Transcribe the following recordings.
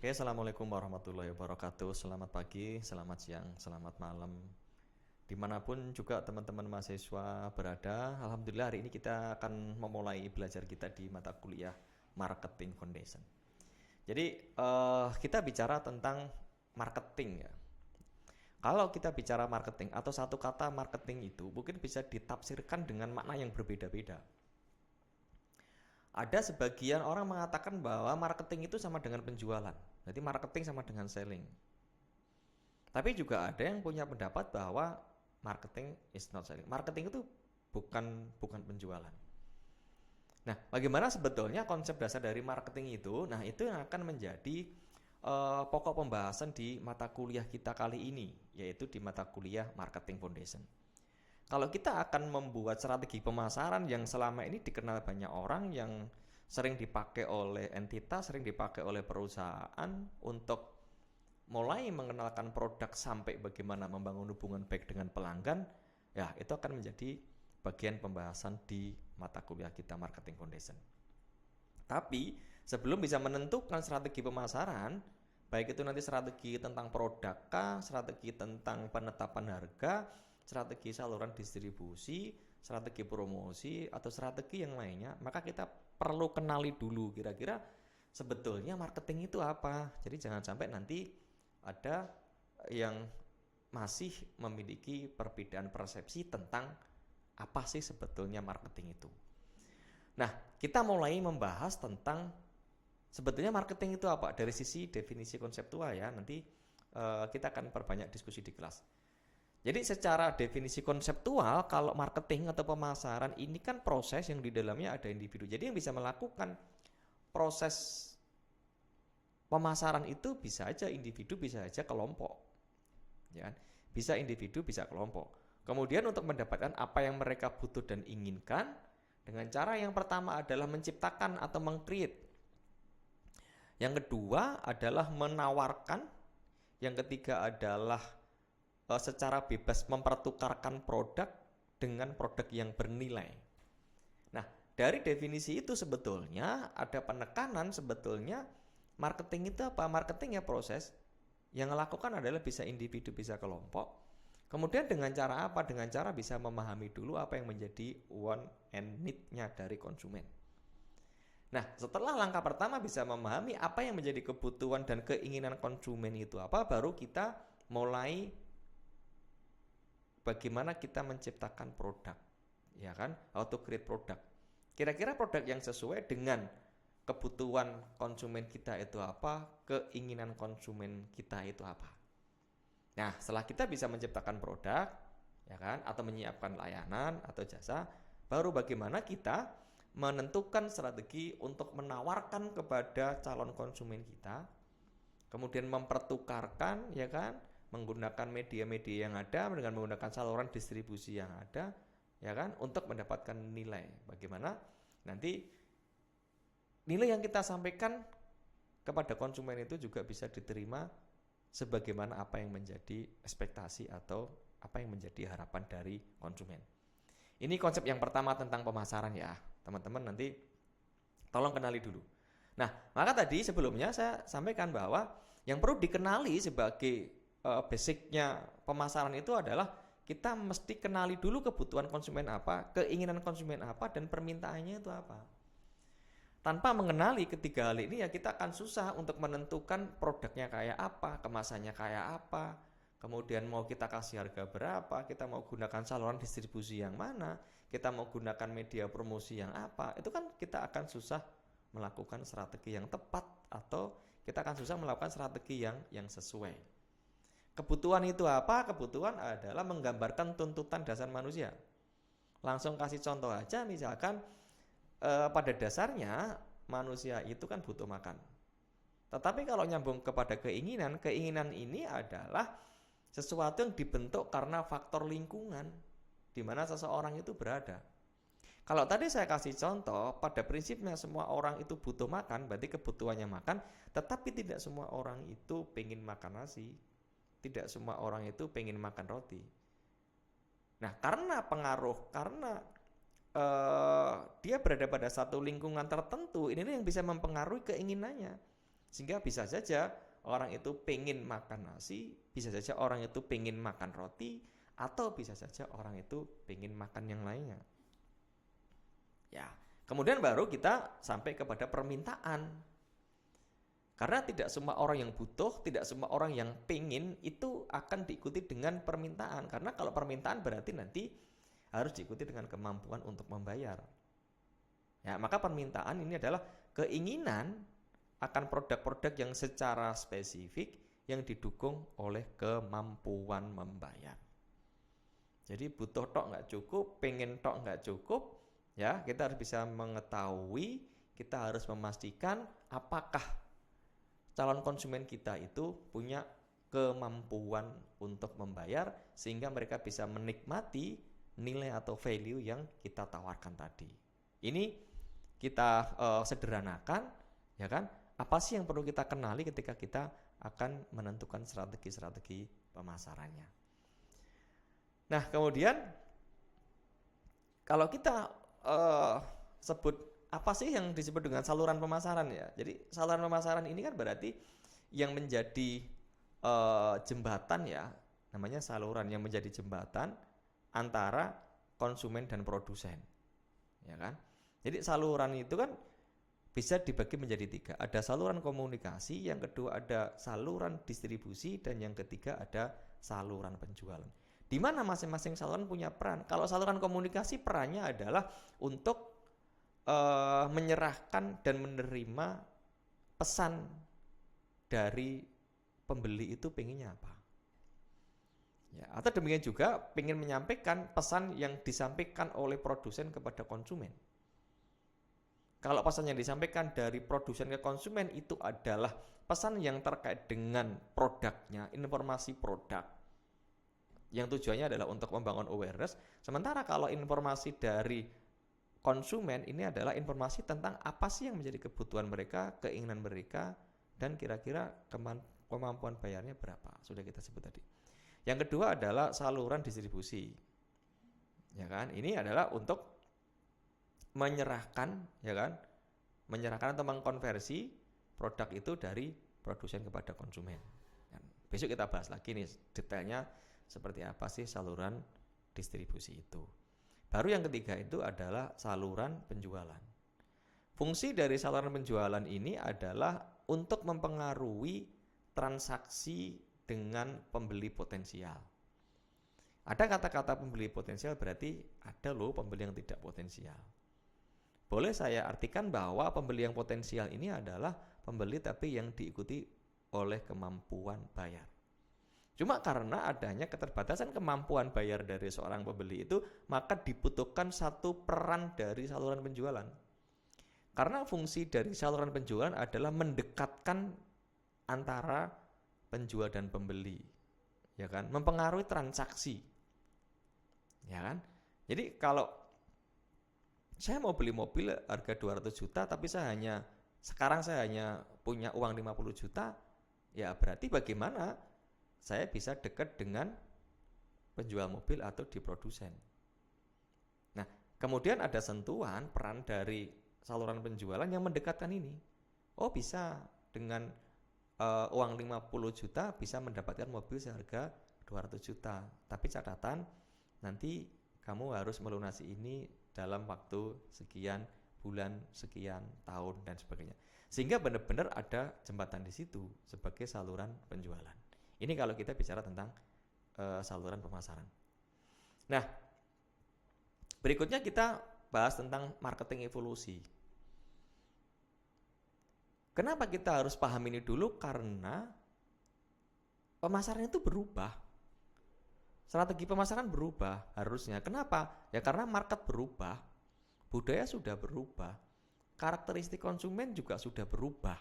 Oke, assalamualaikum warahmatullahi wabarakatuh. Selamat pagi, selamat siang, selamat malam. Dimanapun juga teman-teman mahasiswa berada, alhamdulillah hari ini kita akan memulai belajar kita di mata kuliah Marketing Foundation. Jadi kita bicara tentang marketing ya. Kalau kita bicara marketing atau satu kata marketing itu mungkin bisa ditafsirkan dengan makna yang berbeda-beda. Ada sebagian orang mengatakan bahwa marketing itu sama dengan penjualan. Jadi marketing sama dengan selling. Tapi juga ada yang punya pendapat bahwa marketing is not selling. Marketing itu bukan penjualan. Nah, bagaimana sebetulnya konsep dasar dari marketing itu? Nah, itu yang akan menjadi pokok pembahasan di mata kuliah kita kali ini, yaitu di mata kuliah Marketing Foundation. Kalau kita akan membuat strategi pemasaran yang selama ini dikenal banyak orang, yang sering dipakai oleh entitas, sering dipakai oleh perusahaan untuk mulai mengenalkan produk sampai bagaimana membangun hubungan baik dengan pelanggan, ya itu akan menjadi bagian pembahasan di mata kuliah kita Marketing Foundation. Tapi sebelum bisa menentukan strategi pemasaran, baik itu nanti strategi tentang produk kah, strategi tentang penetapan harga, strategi saluran distribusi, strategi promosi, atau strategi yang lainnya, maka kita perlu kenali dulu kira-kira sebetulnya marketing itu apa. Jadi jangan sampai nanti ada yang masih memiliki perbedaan persepsi tentang apa sih sebetulnya marketing itu. Nah, kita mulai membahas tentang sebetulnya marketing itu apa dari sisi definisi konseptual ya. Nanti kita akan perbanyak diskusi di kelas. Jadi secara definisi konseptual, kalau marketing atau pemasaran ini kan proses yang di dalamnya ada individu. Jadi yang bisa melakukan proses pemasaran itu bisa aja individu, bisa aja kelompok. Ya, bisa individu, bisa kelompok. Kemudian untuk mendapatkan apa yang mereka butuh dan inginkan, dengan cara yang pertama adalah menciptakan atau meng-create. Yang kedua adalah menawarkan. Yang ketiga adalah secara bebas mempertukarkan produk dengan produk yang bernilai. Nah, dari definisi itu sebetulnya ada penekanan sebetulnya marketing itu apa? Marketing ya proses yang melakukan adalah bisa individu, bisa kelompok. Kemudian dengan cara apa? Dengan cara bisa memahami dulu apa yang menjadi want and need-nya dari konsumen. Nah, setelah langkah pertama bisa memahami apa yang menjadi kebutuhan dan keinginan konsumen itu apa, baru kita mulai bagaimana kita menciptakan produk, ya kan? How to create produk. Kira-kira produk yang sesuai dengan kebutuhan konsumen kita itu apa, keinginan konsumen kita itu apa. Nah, setelah kita bisa menciptakan produk, ya kan, atau menyiapkan layanan atau jasa, baru bagaimana kita menentukan strategi untuk menawarkan kepada calon konsumen kita, kemudian mempertukarkan, ya kan, menggunakan media-media yang ada dengan menggunakan saluran distribusi yang ada, ya kan, untuk mendapatkan nilai. Bagaimana nanti nilai yang kita sampaikan kepada konsumen itu juga bisa diterima sebagaimana apa yang menjadi ekspektasi atau apa yang menjadi harapan dari konsumen. Ini konsep yang pertama tentang pemasaran ya, teman-teman nanti tolong kenali dulu. Nah, maka tadi sebelumnya saya sampaikan bahwa yang perlu dikenali sebagai basicnya pemasaran itu adalah kita mesti kenali dulu kebutuhan konsumen apa, keinginan konsumen apa, dan permintaannya itu apa. Tanpa mengenali ketiga hal ini ya kita akan susah untuk menentukan produknya kayak apa, kemasannya kayak apa, kemudian mau kita kasih harga berapa, kita mau gunakan saluran distribusi yang mana, kita mau gunakan media promosi yang apa, itu kan kita akan susah melakukan strategi yang tepat atau kita akan susah melakukan strategi yang sesuai. Kebutuhan itu apa? Kebutuhan adalah menggambarkan tuntutan dasar manusia. Langsung kasih contoh aja, misalkan pada dasarnya manusia itu kan butuh makan. Tetapi kalau nyambung kepada keinginan, keinginan ini adalah sesuatu yang dibentuk karena faktor lingkungan di mana seseorang itu berada. Kalau tadi saya kasih contoh, pada prinsipnya semua orang itu butuh makan, berarti kebutuhannya makan, tetapi tidak semua orang itu pengen makan nasi, tidak semua orang itu pengen makan roti. Nah, karena pengaruh, karena dia berada pada satu lingkungan tertentu, ini yang bisa mempengaruhi keinginannya. Sehingga bisa saja orang itu pengen makan nasi, bisa saja orang itu pengen makan roti, atau bisa saja orang itu pengen makan yang lainnya. Ya, kemudian baru kita sampai kepada permintaan. Karena tidak semua orang yang butuh, tidak semua orang yang pengen itu akan diikuti dengan permintaan. Karena kalau permintaan berarti nanti harus diikuti dengan kemampuan untuk membayar. Ya, maka permintaan ini adalah keinginan akan produk-produk yang secara spesifik yang didukung oleh kemampuan membayar. Jadi butuh tok nggak cukup, pengen tok nggak cukup, ya kita harus bisa mengetahui, kita harus memastikan apakah calon konsumen kita itu punya kemampuan untuk membayar sehingga mereka bisa menikmati nilai atau value yang kita tawarkan tadi. Ini kita sederhanakan, ya kan? Apa sih yang perlu kita kenali ketika kita akan menentukan strategi-strategi pemasarannya. Nah, kemudian kalau kita sebut apa sih yang disebut dengan saluran pemasaran ya? Jadi saluran pemasaran ini kan berarti yang menjadi jembatan ya, namanya saluran yang menjadi jembatan antara konsumen dan produsen, ya kan? Jadi saluran itu kan bisa dibagi menjadi 3. Ada saluran komunikasi, yang kedua ada saluran distribusi, dan yang ketiga ada saluran penjualan. Di mana masing-masing saluran punya peran. Kalau saluran komunikasi perannya adalah untuk menyerahkan dan menerima pesan dari pembeli itu pengennya apa. Ya, atau demikian juga pengen menyampaikan pesan yang disampaikan oleh produsen kepada konsumen. Kalau pesan yang disampaikan dari produsen ke konsumen itu adalah pesan yang terkait dengan produknya, informasi produk, yang tujuannya adalah untuk membangun awareness. Sementara kalau informasi dari konsumen ini adalah informasi tentang apa sih yang menjadi kebutuhan mereka, keinginan mereka, dan kira-kira kemampuan bayarnya berapa. Sudah kita sebut tadi. Yang kedua adalah saluran distribusi. Ya kan? Ini adalah untuk menyerahkan, ya kan? Menyerahkan atau mengkonversi produk itu dari produsen kepada konsumen. Besok kita bahas lagi nih detailnya seperti apa sih saluran distribusi itu. Baru yang ketiga itu adalah saluran penjualan. Fungsi dari saluran penjualan ini adalah untuk mempengaruhi transaksi dengan pembeli potensial. Ada kata-kata pembeli potensial berarti ada loh pembeli yang tidak potensial. Boleh saya artikan bahwa pembeli yang potensial ini adalah pembeli tapi yang diikuti oleh kemampuan bayar. Cuma karena adanya keterbatasan kemampuan bayar dari seorang pembeli itu, maka dibutuhkan satu peran dari saluran penjualan. Karena fungsi dari saluran penjualan adalah mendekatkan antara penjual dan pembeli, ya kan? Mempengaruhi transaksi, ya kan? Jadi kalau saya mau beli mobil harga 200 juta tapi sekarang saya hanya punya uang 50 juta, ya berarti bagaimana saya bisa dekat dengan penjual mobil atau di produsen. Nah, kemudian ada sentuhan peran dari saluran penjualan yang mendekatkan ini. Oh, bisa dengan uang 50 juta bisa mendapatkan mobil seharga 200 juta. Tapi catatan, nanti kamu harus melunasi ini dalam waktu sekian bulan, sekian tahun, dan sebagainya. Sehingga benar-benar ada jembatan di situ sebagai saluran penjualan. Ini kalau kita bicara tentang saluran pemasaran. Nah, berikutnya kita bahas tentang marketing evolusi. Kenapa kita harus paham ini dulu? Karena pemasaran itu berubah. Strategi pemasaran berubah harusnya. Kenapa? Ya karena market berubah, budaya sudah berubah, karakteristik konsumen juga sudah berubah,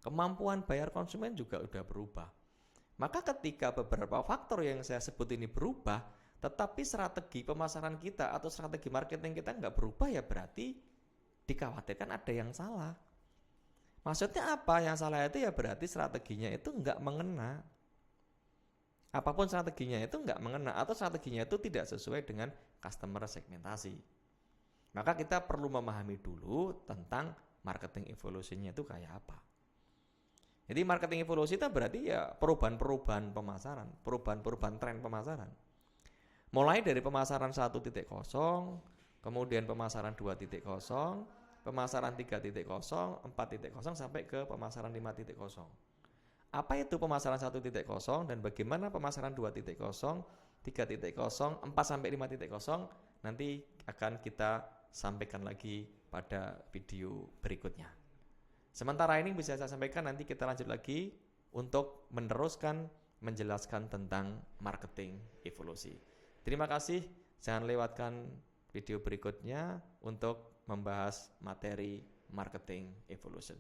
kemampuan bayar konsumen juga sudah berubah. Maka ketika beberapa faktor yang saya sebut ini berubah, tetapi strategi pemasaran kita atau strategi marketing kita nggak berubah, ya berarti dikhawatirkan ada yang salah. Maksudnya apa? Yang salah itu ya berarti strateginya itu nggak mengena. Apapun strateginya itu nggak mengena atau strateginya itu tidak sesuai dengan customer segmentasi. Maka kita perlu memahami dulu tentang marketing evolution-nya itu kayak apa. Jadi marketing evolusi itu berarti ya perubahan-perubahan pemasaran, perubahan-perubahan tren pemasaran. Mulai dari pemasaran 1.0, kemudian pemasaran 2.0, pemasaran 3.0, 4.0 sampai ke pemasaran 5.0. Apa itu pemasaran 1.0 dan bagaimana pemasaran 2.0, 3.0, 4 sampai 5.0 nanti akan kita sampaikan lagi pada video berikutnya. Sementara ini bisa saya sampaikan, nanti kita lanjut lagi untuk meneruskan menjelaskan tentang marketing evolusi. Terima kasih, jangan lewatkan video berikutnya untuk membahas materi marketing evolution.